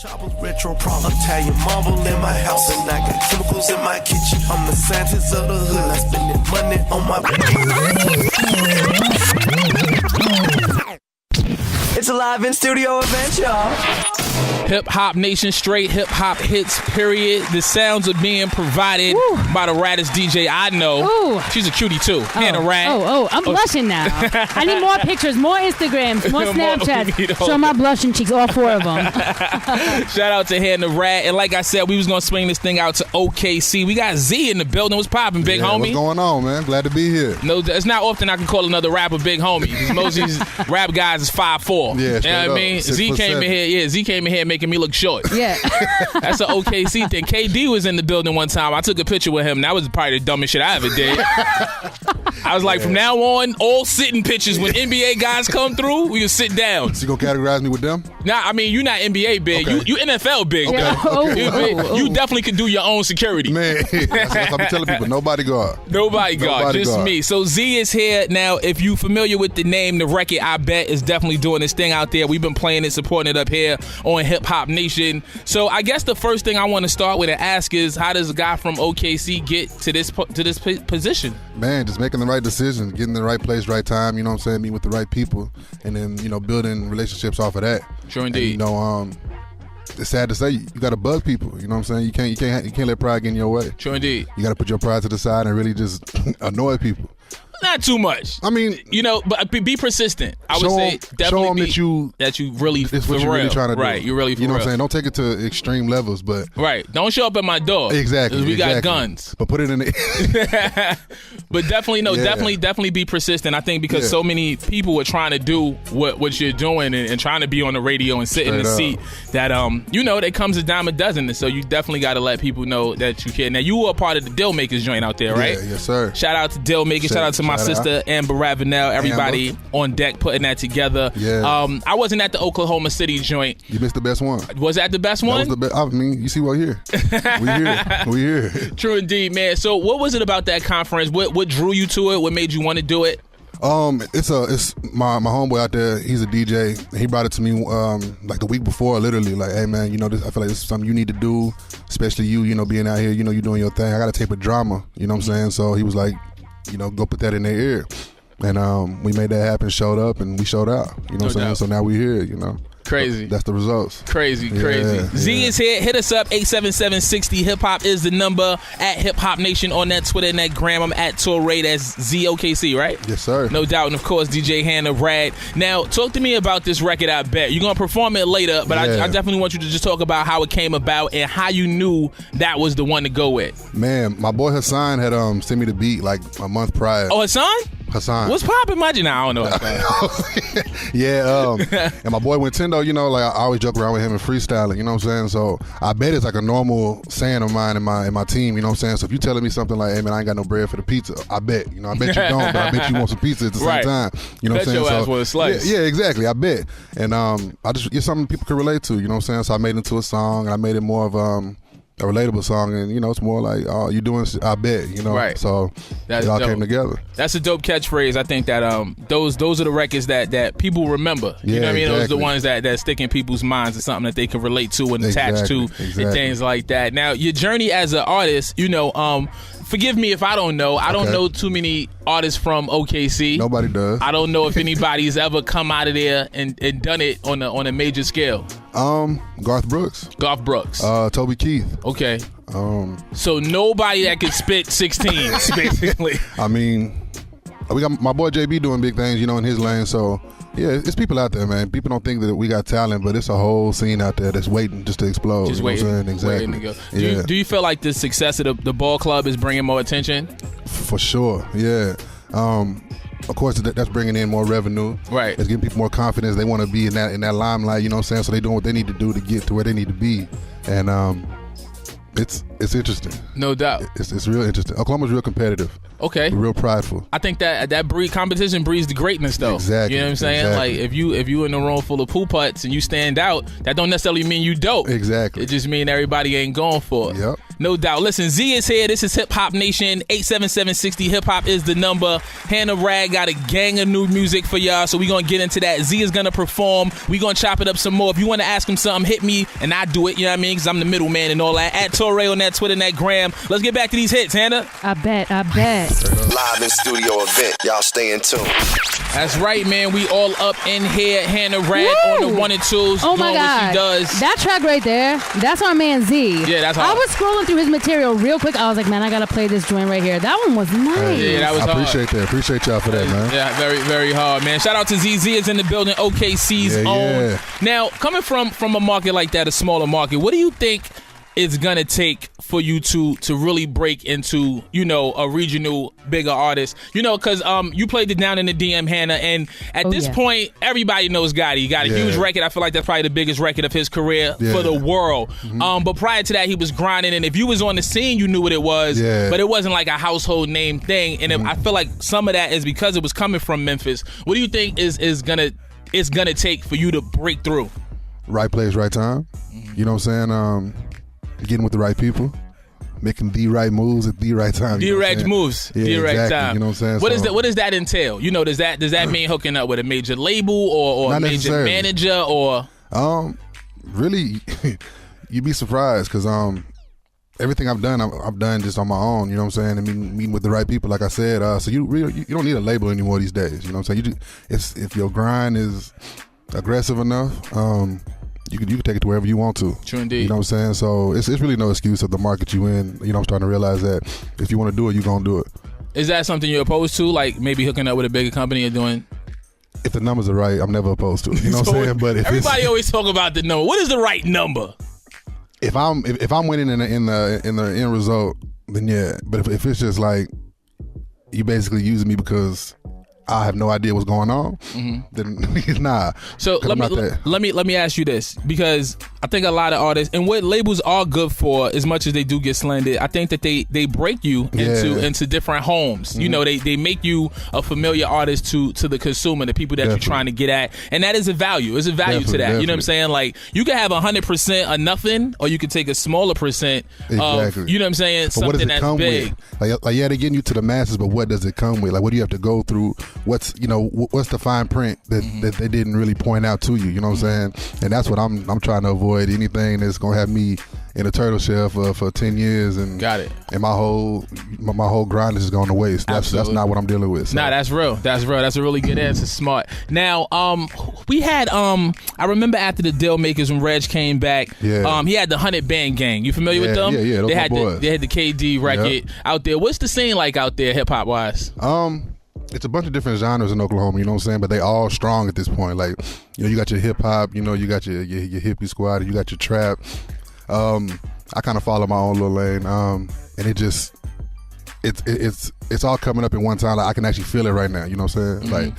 Retro prom, Italian marble in my house, and I got chemicals in my kitchen. I'm the scientist of the hood, I spending money on my. It's a live in studio event, y'all. Hip Hop Nation, straight hip hop hits, period. The sounds are being provided by the raddest DJ I know. Ooh. She's a cutie too. Hannah Rad. I'm blushing now. I need more pictures, more Instagrams, more Snapchats. Show my blushing cheeks, all 4 of them. Shout out to Hannah Rad. And like I said, we was going to swing this thing out to OKC. We got Z in the building. What's popping, big homie? What's going on, man? Glad to be here. No, it's not often I can call another rapper big homie. Because most of these rap guys is 5'4". Yeah, you know what I mean? Z came in here making me look short. Yeah. That's an OKC thing. KD was in the building one time. I took a picture with him. That was probably the dumbest shit I ever did. I was like, from now on, all sitting pictures. When NBA guys come through, we can sit down. So you gonna categorize me with them? Nah, I mean, you're not NBA big. Okay. You NFL big. Okay. You definitely can do your own security. Man, that's what I'm telling people. Nobody guard. Nobody guard. Just me. So Z is here. Now, if you familiar with the name, the record, I bet, is definitely doing this thing out there. We've been playing it, supporting it up here on Hip Hop Nation. So I guess the first thing I want to start with and ask is, how does a guy from OKC get to this position? Man, just making the right decision, getting in the right place, right time, you know what I'm saying, meet with the right people, and then, building relationships off of that. Sure indeed. And, it's sad to say, you got to bug people, you know what I'm saying? You can't let pride get in your way. Sure indeed. You got to put your pride to the side and really just annoy people. Not too much. I mean, but be persistent. I would say definitely that you really it's what you're really trying to do. Right, you're really for real. You know real. what I'm saying? Don't take it to extreme levels, but right. Don't show up at my door. Exactly. We got guns. But put it in the But definitely be persistent. I think because so many people are trying to do what you're doing and trying to be on the radio and sit in the seat that that comes a dime a dozen. And so you definitely got to let people know that you care. Now you were a part of the Deal Makers joint out there, right? Yeah, yes sir. Shout out to Deal Makers. Shout out to my sister Amber Ravenel. Everybody on deck putting that together. Yeah. I wasn't at the Oklahoma City joint. You missed the best one. Was that the best one? That was the best. I mean, you see, we're here. We here. True indeed, man. So what was it about that conference? What drew you to it? What made you want to do it? It's my homeboy out there. He's a DJ. He brought it to me like the week before, literally. Like, hey man, this, I feel like this is something you need to do, especially you being out here. You doing your thing. I got a tape of drama. You know what I'm saying? So he was like, go put that in their ear, and we made that happen. Showed up and we showed out. You know what I'm saying? So now we here. Crazy. That's the results. Crazy. Z is here. Hit us up, 877-60. Hip Hop is the number. At Hip Hop Nation on that Twitter and that Gram. I'm at Torae. That's ZOKC, right? Yes, sir. No doubt. And, of course, DJ Hannah Rad. Now, talk to me about this record, I bet. You're going to perform it later, but I definitely want you to just talk about how it came about and how you knew that was the one to go with. Man, my boy Hassan had sent me the beat like a month prior. Oh, Hassan? What's poppin', Imagine? I don't know. Yeah, and my boy Nintendo, like I always joke around with him and freestyling, you know what I'm saying? So I bet it's like a normal saying of mine in my team, you know what I'm saying? So if you're telling me something like, hey man, I ain't got no bread for the pizza, I bet you don't, but I bet you want some pizza at the same time. You know what I'm saying? Your ass with a slice. Yeah, exactly, I bet. And it's something people can relate to, you know what I'm saying? So I made it into a song, and I made it more of a relatable song, and it's more like, oh, you doing I bet, Right. So it all came together. That's a dope catchphrase. I think that those are the records that people remember. You know what I mean? Exactly. Those are the ones that stick in people's minds as something that they can relate to and attach to and things like that. Now, your journey as an artist, forgive me if I don't know. I don't know too many artists from OKC. Nobody does. I don't know if anybody's ever come out of there and done it on a major scale. Garth Brooks. Toby Keith. Okay. So nobody that could spit 16s, basically. I mean, we got my boy JB doing big things, in his lane. So yeah, it's people out there, man. People don't think that we got talent, but it's a whole scene out there that's waiting just to explode. Just waiting. Exactly. Waiting to go. Do you feel like the success of the ball club is bringing more attention? For sure. Yeah. Of course, that's bringing in more revenue. Right. It's giving people more confidence. They want to be in that limelight. You know what I'm saying? So they're doing what they need to do to get to where they need to be, and it's interesting. No doubt. It's real interesting. Oklahoma's real competitive. Okay. We're real prideful. I think that competition breeds the greatness, though. Exactly. You know what I'm saying? Exactly. Like if you in a room full of poo putts and you stand out, that don't necessarily mean you dope. Exactly. It just mean everybody ain't going for it. Yep. No doubt. Listen, Z is here. This is Hip Hop Nation. 87760. Hip Hop is the number. Hannah Rad got a gang of new music for y'all, so we gonna get into that. Z is gonna perform. We gonna chop it up some more. If you want to ask him something, hit me and I do it. You know what I mean? Because I'm the middleman and all that. At Torae on that Twitter and that Gram. Let's get back to these hits, Hannah. I bet. Live in studio event. Y'all stay in tune. That's right, man. We all up in here. Hannah Rad Woo! on the 1 and 2s. Oh my doing God. what she does. That track right there, that's our man Z. Yeah, that's I hard. was scrolling through his material real quick. I was like, man, I got to play this joint right here. That one was nice. Yeah, that was I hard. appreciate that. Appreciate y'all for that, man. Yeah, very, very hard, man. Shout out to Z. Z is in the building. OKC's own. Yeah. Now, coming from a market like that, a smaller market, what do you think it's gonna take for you to really break into, you know, a regional bigger artist? You know, because you played it down in the DM, Hannah, and at this point, everybody knows Gotti. He got a huge record. I feel like that's probably the biggest record of his career for the world. But prior to that, he was grinding, and if you was on the scene, you knew what it was. But it wasn't like a household name thing. And I feel like some of that is because it was coming from Memphis. What do you think is gonna take for you to break through? Right place, right time. You know what I'm saying? Getting with the right people, making the right moves at the right time. The right moves, yeah, the right exactly. time. You know what I'm saying? What does that entail? You know, does that mean hooking up with a major label or a major manager or? Really, you'd be surprised because everything I've done just on my own. You know what I'm saying? And meeting with the right people, like I said. So you don't need a label anymore these days. You know what I'm saying? If your grind is aggressive enough, you can take it to wherever you want to. True indeed. You know what I'm saying? So it's really no excuse of the market you in. You know, I'm starting to realize that if you want to do it, you're going to do it. Is that something you're opposed to? Like maybe hooking up with a bigger company and doing? If the numbers are right, I'm never opposed to it. You know what I'm saying? But if everybody always talk about the number. What is the right number? If I'm winning in the end result, then yeah. But if it's just like you basically using me because I have no idea what's going on, then nah. So let me ask you this, because I think a lot of artists, and what labels are good for, as much as they do get slandered, I think that they break you into different homes. You know, they make you a familiar artist to the consumer, the people that you're trying to get at, and that is a value. There's a value to that. You know what I'm saying? Like you can have 100% of nothing, or you can take a smaller percent of, you know what I'm saying, but something that's big. Like they're getting you to the masses, but what does it come with? Like what do you have to go through? What's the fine print that they didn't really point out to you? You know what I'm saying? And that's what I'm trying to avoid. Anything that's gonna have me in a turtle shell for 10 years and got it. And my whole grind is just going to waste. That's not what I'm dealing with. So. Nah, that's real. That's a really good answer. Smart. Now, we had I remember after the Deal Makers when Reg came back. He had the 100 Band Gang. You familiar with them? Yeah. They had the KD record out there. What's the scene like out there, hip hop wise? It's a bunch of different genres in Oklahoma, you know what I'm saying? But they all strong at this point. Like, you got your hip hop, you got your hippie squad, you got your trap. I kind of follow my own little lane, and it's all coming up in one time. Like I can actually feel it right now. You know what I'm saying? Like,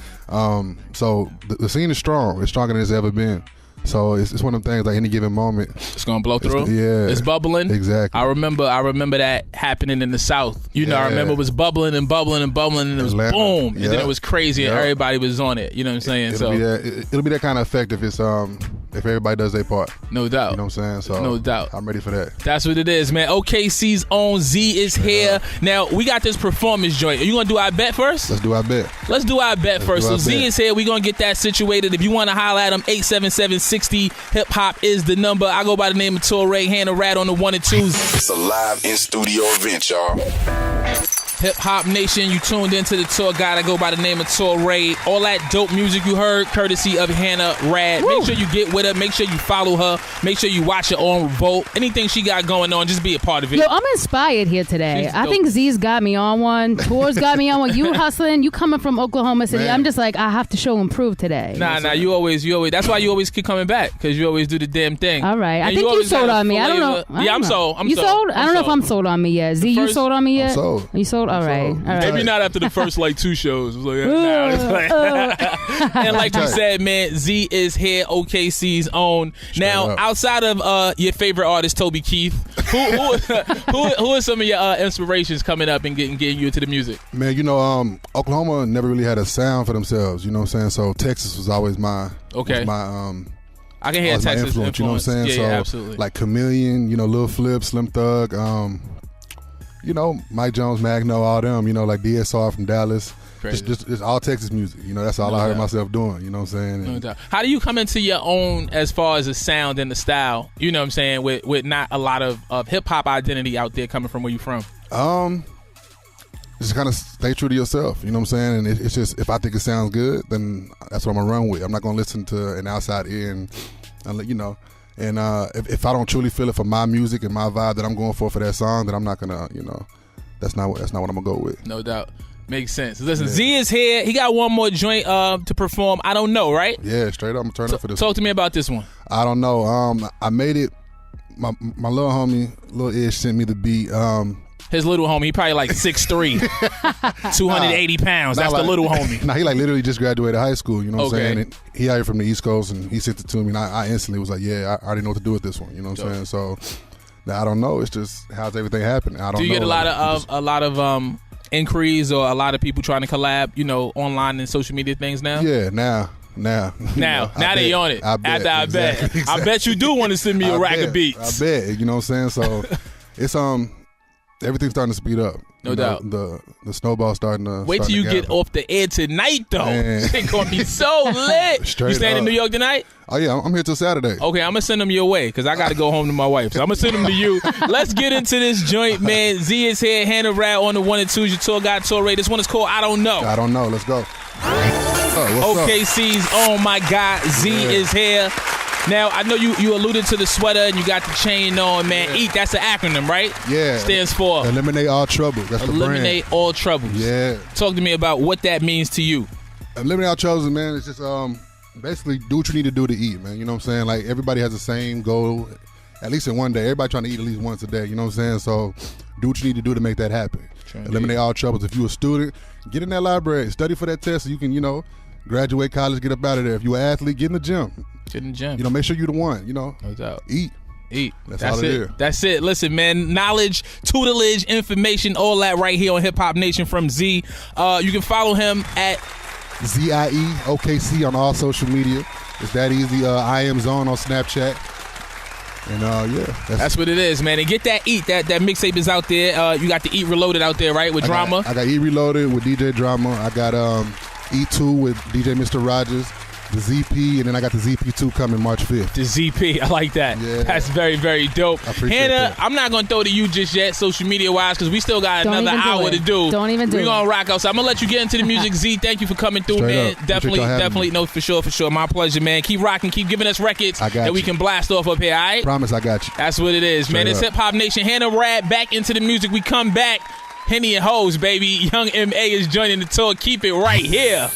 so the scene is strong. It's stronger than it's ever been. So it's one of them things. Like any given moment, it's gonna blow through. It's bubbling. Exactly. I remember that happening in the South. I remember it was bubbling and bubbling and bubbling, and it was boom, and then it was crazy, and everybody was on it. You know what I'm saying? It'll be that kind of effect if everybody does their part. No doubt. You know what I'm saying? So no doubt. I'm ready for that. That's what it is, man. OKC's own Z is here. Now we got this performance joint. Are you gonna do I Bet first? Let's do I Bet. Let's do I Bet first. So Z is here. We gonna get that situated. If you want to holler at him, 877-60. Hip hop is the number. I go by the name of Torae. Hannah Rad on the 1 and 2s. It's a live in studio event, y'all. Hip Hop Nation, you tuned into the tour guide. I go by the name of Torae. All that dope music you heard, courtesy of Hannah Rad. Woo. Make sure you get with her. Make sure you follow her. Make sure you watch her on Revolt. Anything she got going on, just be a part of it. Yo, I'm inspired here today. I think Z's got me on one. Tour's got me on one. You hustling. You coming from Oklahoma City. Man. I'm just like, I have to show and prove today. Nah, you always. That's why you always keep coming back, because you always do the damn thing. All right. I think you sold on me. I don't know. I'm sold. You sold? I don't know if I'm sold on me yet. Z, you sold on me yet? I'm sold. You sold? All right. Maybe not after the first 2 shows. It's and like you said, man, Z is here, OKC's own. Now, outside of your favorite artist, Toby Keith, Who are some of your inspirations coming up and getting you into the music? Man, Oklahoma never really had a sound for themselves. You know what I'm saying? So Texas was always my I can hear Texas influence. You know what I'm saying? Yeah, absolutely. Like Chameleon, Lil Flip, Slim Thug, Mike Jones, Magno, all them. Like DSR from Dallas. Just all Texas music. That's all I heard myself doing. You know what I'm saying? No doubt. How do you come into your own as far as the sound and the style? You know what I'm saying? With not a lot of hip hop identity out there coming from where you from. Just kind of stay true to yourself. You know what I'm saying? And it's just, if I think it sounds good, then that's what I'm gonna run with. I'm not gonna listen to an outside ear and And if I don't truly feel it for my music and my vibe that I'm going for that song, then I'm not gonna, that's not what I'm gonna go with. No doubt. Makes sense. Listen, Z is here. He got one more joint to perform. I don't know, right? Yeah, straight up. I'm gonna turn up for this. Talk to me about this one. I don't know. I made it. My little homie, Lil Ish, sent me the beat. His little homie, he probably like 6'3", 280 pounds. That's the little homie. Nah, he like literally just graduated high school. You know what I'm saying? And he out here from the East Coast, and he sent it to me, and I instantly was like, yeah, I already know what to do with this one. You know what I'm saying? So I don't know. It's just how's everything happening. I don't know. Do you get a lot of inquiries or a lot of people trying to collab, online and social media things now? Yeah, now they on it. I bet you do want to send me a rack of beats. I bet. You know what I'm saying? So it's everything's starting to speed up. No doubt. The snowball's starting to. Wait till you get off the air tonight, though. It's gonna be so lit. Straight you staying in New York tonight? Oh yeah, I'm here till Saturday. Okay, I'm gonna send them your way because I got to go home to my wife. So I'm gonna send them to you. Let's get into this joint, man. Z is here, Hannah Rad on the 1 and 2's your tour guide, Torae. This one is called I Don't Know. I Don't Know. Let's go. OKC's Oh My God, Z is here. Now, I know you alluded to the sweater and you got the chain on, man. Yeah. EAT, that's an acronym, right? Yeah. Stands for? Eliminate All Trouble. That's the brand. Eliminate All Troubles. Yeah. Talk to me about what that means to you. Eliminate All Troubles, man, it's just basically do what you need to do to eat, man. You know what I'm saying? Like, everybody has the same goal, at least in one day. Everybody trying to eat at least once a day, you know what I'm saying? So do what you need to do to make that happen. Eliminate all troubles. If you're a student, get in that library, study for that test so you can, graduate college, get up out of there. If you're an athlete, get in the gym. Get in the gym. Make sure you're the one, No doubt. Eat. That's all it is. That's it. Listen, man, knowledge, tutelage, information, all that right here on Hip Hop Nation from Z. You can follow him at ZIE OKC on all social media. It's that easy. I Am Zone on Snapchat. And that's what it is, man. And get that EAT. That mixtape is out there. You got the EAT Reloaded out there, right? With Drama. I got EAT Reloaded with DJ Drama. I got E2 with DJ Mr. Rogers. The ZP, and then I got the ZP2 coming March 5th. The ZP, I like that. Yeah. That's very, very dope. I appreciate Hannah, that. I'm not going to throw to you just yet, social media-wise, because we still got another hour to do. Don't even do it. We're going to rock out. So I'm going to let you get into the music. Z, thank you for coming through, man. Definitely. No, for sure. My pleasure, man. Keep rocking. Keep giving us records that we can blast off up here, all right? Promise I got you. That's what it is, man. It's Hip Hop Nation. Hannah Rad back into the music. We come back. Henny and Hoes, baby. Young M.A. is joining the tour. Keep it right here.